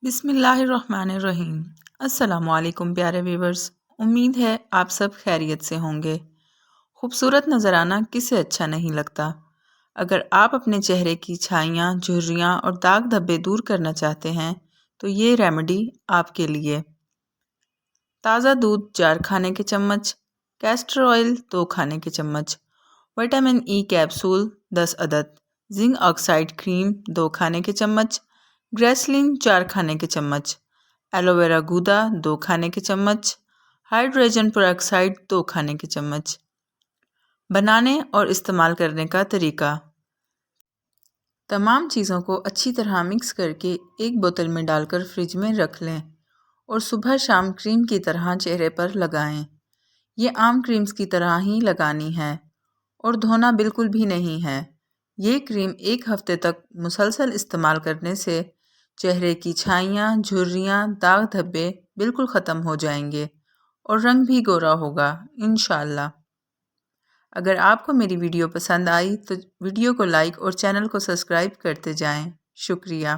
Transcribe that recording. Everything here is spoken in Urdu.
بسم اللہ الرحمن الرحیم۔ السلام علیکم پیارے ویورز، امید ہے آپ سب خیریت سے ہوں گے۔ خوبصورت نظر آنا کسے اچھا نہیں لگتا۔ اگر آپ اپنے چہرے کی چھائیاں، جھریاں اور داغ دھبے دور کرنا چاہتے ہیں تو یہ ریمیڈی آپ کے لیے۔ تازہ دودھ 4 کھانے کے چمچ، کیسٹر آئل 2 کھانے کے چمچ، وٹامن ای کیپسول 10 عدد، زنک آکسائڈ کریم 2 کھانے کے چمچ، گریسلین 4 کھانے کے چمچ، ایلو ویرا گودا 2 کھانے کے چمچ، ہائیڈروجن پر آکسائڈ 2 کھانے کے چمچ۔ بنانے اور استعمال کرنے کا طریقہ: تمام چیزوں کو اچھی طرح مکس کر کے ایک بوتل میں ڈال کر فریج میں رکھ لیں اور صبح شام کریم کی طرح چہرے پر لگائیں۔ یہ عام کریمز کی طرح ہی لگانی ہے اور دھونا بالکل بھی نہیں ہے۔ یہ کریم 1 ہفتے تک مسلسل استعمال کرنے سے چہرے کی چھائیاں، جھریاں، داغ دھبے بالکل ختم ہو جائیں گے اور رنگ بھی گورا ہوگا انشاءاللہ۔ اگر آپ کو میری ویڈیو پسند آئی تو ویڈیو کو لائک اور چینل کو سبسکرائب کرتے جائیں۔ شکریہ۔